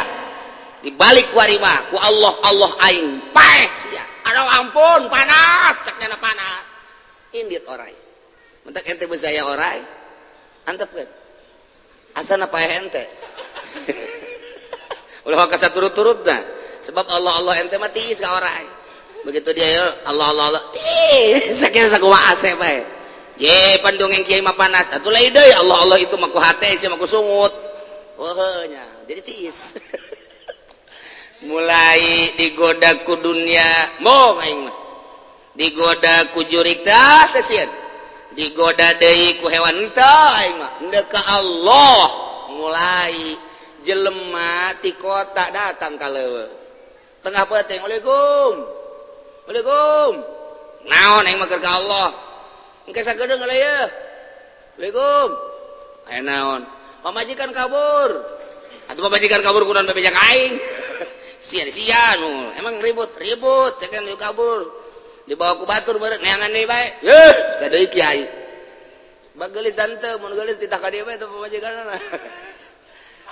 dibalik kuari mah ku Allah aing paeh sia aduh ampun panas caknya panas indit orai mentak ente beusaya orai antepkeun asana paeh ente ulah ka turut-turut dah sebab Allah ente mah tiis ka orai begitu dia Allah tiis sakieu sakumaha ase bae ye pandongeng kiai mah panas atuh lain deui Allah itu mah ku hate sia mah ku sungut nya jadi tiis mulai digoda ku dunia moh aing mah digoda ku jurik tah teh sieun digoda deui ku hewan teh aing mah endeu ka Allah mulai jelema ti kota datang ka leuweung tengah peteng Waalaikum naon aing mah keur ka Allah engke sagedeung heula ye Waalaikum aya naon pamajikan kabur atuh pamajikan kabur kunaon babejak aing sia emang ribut cekan yuk kabur dibawa ku batur beureun neangan deui bae yeuh kadeui kiai bageulis tante mun geulis ditah ka dieu bae teh pamajikanna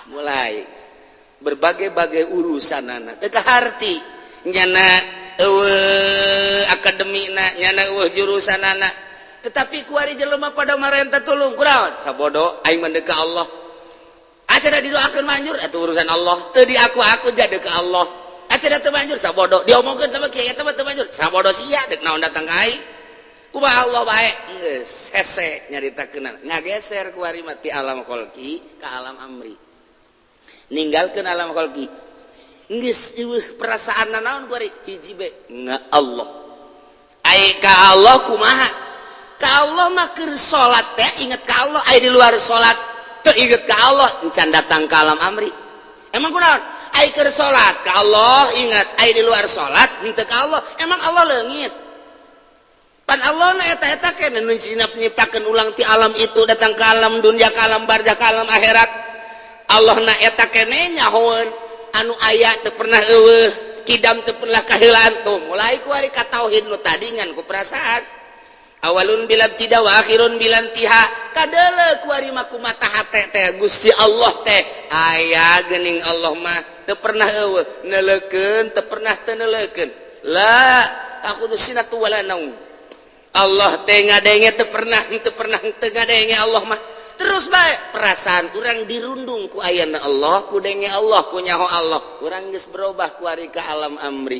mulai berbagai-bagai urusan anak teu kaharti nyana akademina nyana jurusan anak tetapi kuari jelema pada marenta tulung kunaon sabodo aing mah ka Allah acara didoakeun manjur atuh urusan Allah teu di aku jadi ka Allah acara teu manjur sabodo diomongkeun sama kiai eta mah teu manjur sabodo sia dek naon datang ka aing kumaha Allah bae geus hese nyaritakeun ngageser kuari mah ti alam kholqi ka alam amri ninggalkeun alam kholqi geus perasaan naon kuari hiji be Allah ai ka Allah kumaha ka Allah mah keur salat teh inget ka Allah ai di luar salat teu inget ka Allah encan datang ka alam amri emang kunaon ai keur salat ka Allah ingat ai di luar salat henteu ka Allah emang Allah leungit pan Allah na eta keneh nu nyiptakeun ulang ti alam itu datang ka alam dunia ka alam barzakh ka alam akhirat Allah na eta keneh nyahoeun anu aya teu pernah eueuh kidam teu pernah kaheulaan tuh mulai ku ari ka tauhid nu tadi ngan ku perasaan awalun bil ibtida wa akhirun bil intiha kadeuleu ku ari mah kumaha hate teh Gusti Allah teh aya geuning Allah mah teu pernah eueuh neuleukeun teu pernah teu neuleukeun la takhudhu sinatu wala naum Allah teh ngadenge teu pernah teu ngadenge Allah mah terus baik perasaan orang dirundung ku ayana Allah ku denge Allah ku nyaho Allah orang geus berubah ku ari ka alam amri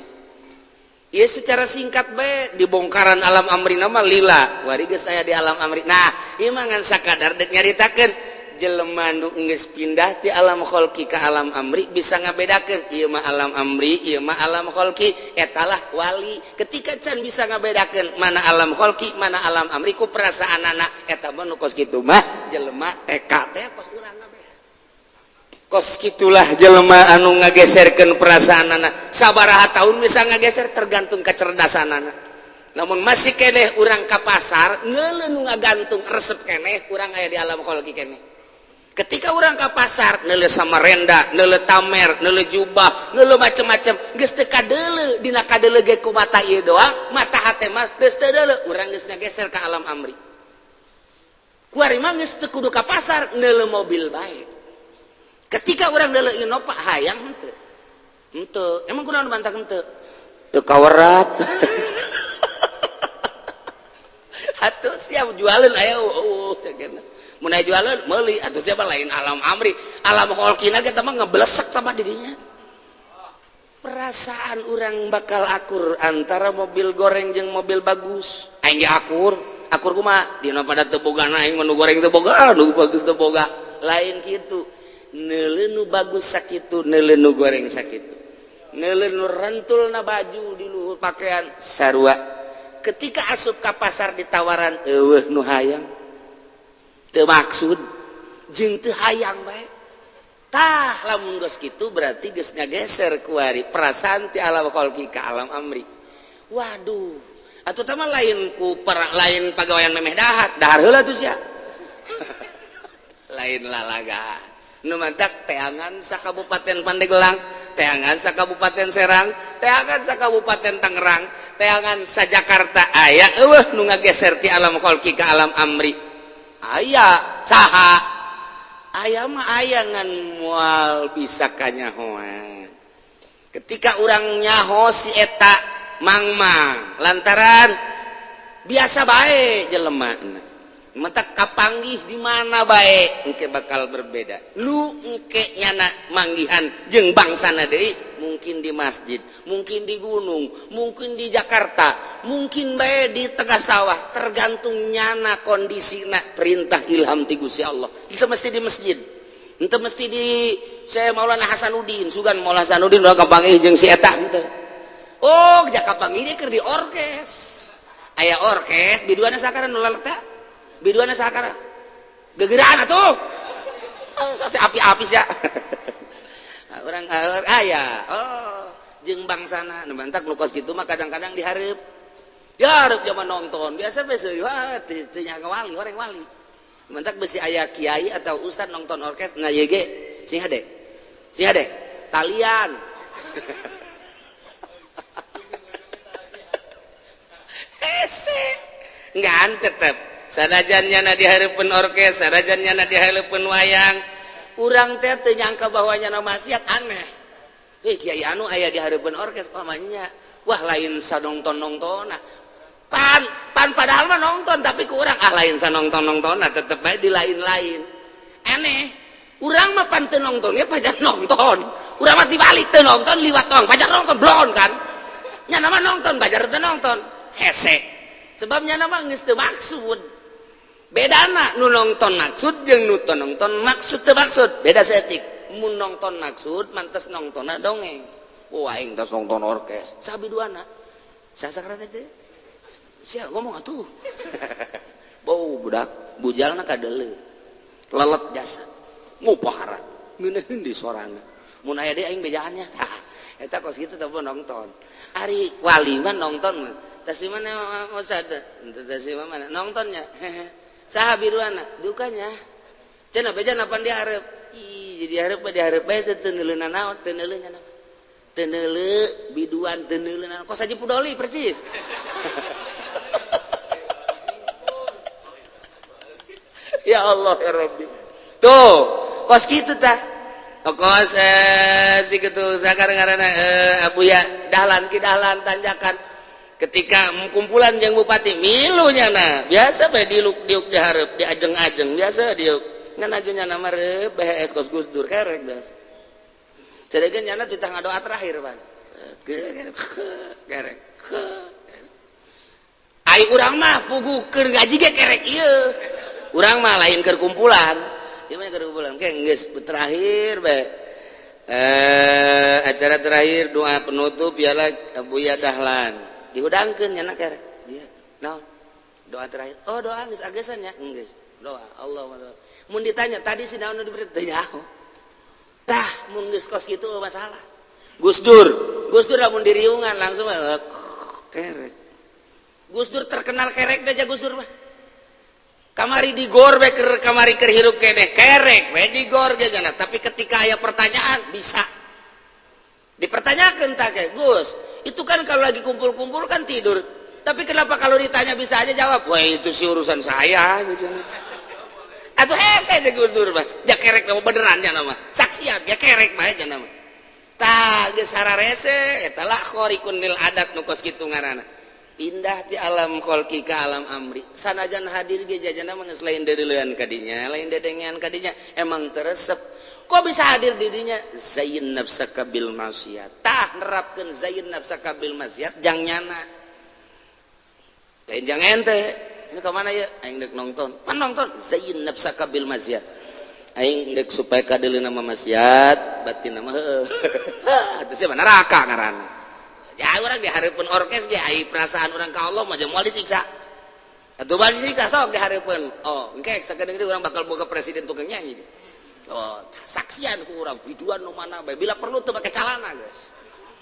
Iya secara singkat bae dibongkaran alam amri nama lila wari geus aya di alam amri. Nah ieu mah ngan sakadar dek nyaritakeun jelema nu geus pindah ti alam khalqi ka alam amri bisa ngabedakeun ieu mah alam amri ieu mah alam khalqi etalah wali. Ketika can bisa ngabedakeun mana alam khalqi mana alam amri ku perasaanana eta mah nu kos kitu mah jelema TK teh kos urang kos gitulah jelema anu ngageserkeun perasaanana sabaraha tahun bisa ngageser tergantung kecerdasanana. Namun masih keneh urang ka pasar ngeuleuh nu ngagantung resep keneh urang aya di alam khalqi keneh. Ketika urang ka pasar ngeuleuh samarenda ngeuleuh tamer ngeuleuh jubah ngeuleuh macem-macem geus teu kadeuleuh dina kadeuleuh ge ku mata ieu doang mata hate mah geus teu deuleuh urang geus ngageser ka alam amri. Kuari mah geus teu kudu ka pasar ngeuleuh mobil bae. Ketika orang dulu ino pak hayang ente emang kunaon bantah ente teu kawerat atuh siap jualan aya cenah mun aya jualan meuli atuh siapa lain alam amri alam khalqina ge mah ngeblesek tambah didinya. Perasaan orang bakal akur antara mobil goreng jeung mobil bagus aing ge akur kumaha dina pada teu boga aing nu goreng teu boga nu bagus teu boga lain kitu. Neuleuh nu bagus sakitu neuleuh nu goreng sakitu neuleuh nu rentul na baju di luhur pakaian sarua. Ketika asup ka pasar ditawaran eueuh nu hayang teu maksud jeung teu hayang bae tah lamun geus kitu berarti geus ngageser kuari perasaan ti alam khalqi ka alam amri. Waduh atuh tah mah lain ku lain pagawean memeh dahar heula tuh sia lain lalaga nu mantak teangan sakabupaten Pandeglang, teangan sakabupaten Serang, teangan sakabupaten Tangerang, teangan sajakarta aya eueuh nu ngageser ti alam khalqi ka alam amri. Aya saha? Aya mah aya ngan moal bisa kanyahoan. Ketika urang nyaho si eta mangmang lantaran biasa bae jelemana. Mentak kapanggih di mana baik engke bakal berbeda. Lu engke nyana manggihan jeung bangsana deui mungkin di masjid, mungkin di gunung, mungkin di Jakarta, mungkin bae di tengah sawah, tergantung nyana kondisina perintah ilham ti Gusti Allah. Itu mesti di masjid. Itu mesti di saya Maulana Hasanuddin, sugan Maulana Hasanuddin udah kapanggih jeung si eta henteu. Oh, jak kapanggih dia keur di orkes. Aya orkes biduana sakara nu laleta? Biduana sakara gegeraan atuh sase api-api sia urang aya jeung bangsana nu mantak nu kos kitu mah kadang-kadang dihareup ya hareup zaman nonton biasa bae seuih teu nya wali orang wali mantak besi aya kiai atau ustad nonton orkes na ye ge sing hade talian hese ngan tetep sadajannya na dihareupeun orkes sadajannya na dihareupeun wayang urang teh teu nyangka bahwa nya maksiat aneh kiai anu aya dihareupeun orkes pamannya wah lain sanongton-nongtonna pan padahal mah nongton tapi ku urang lain sanongton-nongtonna tetep bae di lain-lain aneh urang mah pan teu nongton ge pajar nongton urang mah dibalik teu nongton liwat tong pajar nongton blon kan nya nama nongton pajar teu nongton hese sebabnya nama geus teu maksud bedana nu nongton maksud jeung nu teu nongton maksud teu maksud beda setik mun nongton maksud mantes nongtonna dongeng aing tos nongton orkes sabiduana sasakra teh sia ngomong atuh bau budak bujalna kadeuleu lelet jasa ngupahara ngeuneun di sorana mun aya deui aing bejaannya tah eta kos kitu teh nongton ari wali mah nonton mah tasi mana ustad tasi mana nontonnya saha biruana dukanya cenah bejan apa dihareup jadi hareup bae teu neuleuh naon teu neuleuh nya nama teu neuleuh biduan teu neuleuh naon kos Haji Pudoli persis ya Allah ya Rabbi tuh kos kitu tah kos si kitu sakar ngaranna Abu ya dahlan ki dahlan tanjakan ketika kumpulan jeung bupati milunya na biasa bae diuk dihareup diajeng-ajeng biasa diuk ngan ajunya nama reup BHS kos Gus Dur kerek biasa cedegeun nya titah ngadoa terakhir pan kerek ai urang mah pugu keur gaji ge kerek ieu urang mah lain keur kumpulan ieu mah keur kumpulan ke geus terakhir bae acara terakhir doa penutup ialah Buya Dahlan dihudangkeun nya kerek ieu naon doa terakhir oh doa geus agesan nya geus doa Allah mun ditanya tadi si naon diberi teh nyaho tah mun geus kos kitu masalah Gus Dur lamun diriungan langsung kerek Gus Dur terkenal kerek aja Gus Dur mah kamari digor we keur kamari keur hirup keneh kerek we digor ge cenah tapi ketika aya pertanyaan bisa dipertanyakeun tah ge Gus itu kan kalau lagi kumpul-kumpul kan tidur tapi kenapa kalau ditanya bisa aja jawab wah itu sih urusan saya atuh hese aja Gus Dur mah ja kerek mah beneran cenah mah saksian ya kerek mah cenah mah tah geus sararese eta lah khorikunil adat nu kos kitu ngaranna pindah ti alam kholqi ka alam amri sanajan hadir ge jajana mah geus lain deuleuan kadinya lain dedengean kadinya emang teresep kok bisa hadir di dinya zayyin nafsaka bil maksiat tah nerapkeun zayyin nafsaka bil maksiat jang nyana lain jang ente ini ka mana ya aing deuk nonton pan nonton zayyin nafsaka bil maksiat aing deuk supaya kadeuleuh nama maksiat batin nama heuh atuh sia neraka ngaranna ya orang dihareupeun orkes ge ai perasaan orang ka Allah mah moal disiksa atuh moal disiksa sok dihareupeun oh engke sakedeung urang bakal boga presiden tukang nyanyi oh saksian ku urang biduan nu mana bae bila perlu teu make calana geus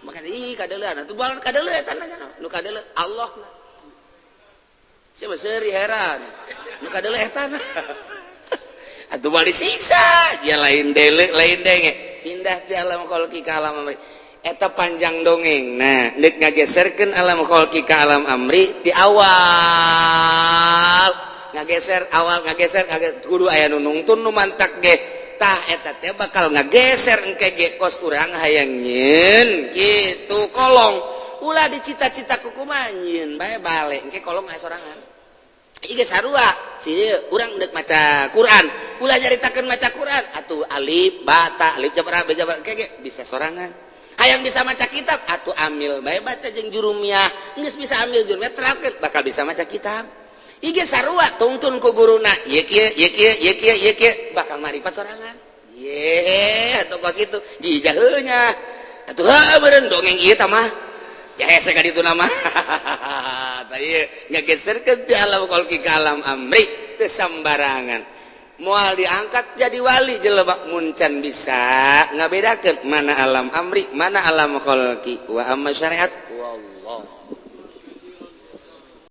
maka ih kadeuleuan atuh bae kadeuleuh eta cenah nu kadeuleuh Allah na sia seuri heran nu kadeuleuh eta na atuh moal disiksa dia lain deuleuh lain denge pindah ti alam kholqi ka alam amri eta panjang dongeng nah deuk ngageserkeun alam kholqi ka alam amri ti awal ngageser kudu aya nu nungtun nu mantak ge tah eta teh bakal ngageser engke ge kos urang hayang nyieun kitu kolong ulah dicita-cita ku kumaha nyieun bae bale engke kolong aya sorangan ieu ge sarua si urang deuk maca Quran ulah nyaritakeun maca Quran atuh alif ba ta alif jabar ba ge bisa sorangan hayang bisa maca kitab atuh amil bae baca jeung jurumiyah geus bisa amil jurumiyah terapkeun bakal bisa maca kitab ieu ge sarua tungtun ku guruna ieu kieu bakal maripat sorangan ye atuh kos kitu jijah heunya atuh meureun dongeng ieu tah mah ya hese ka ditu nama tah ieu ngageserkeun ti alam kholqi ka alam amri teu sambarangan moal diangkat jadi wali jelema muncan bisa ngabedakeun mana alam amri mana alam kholqi wa amma syariat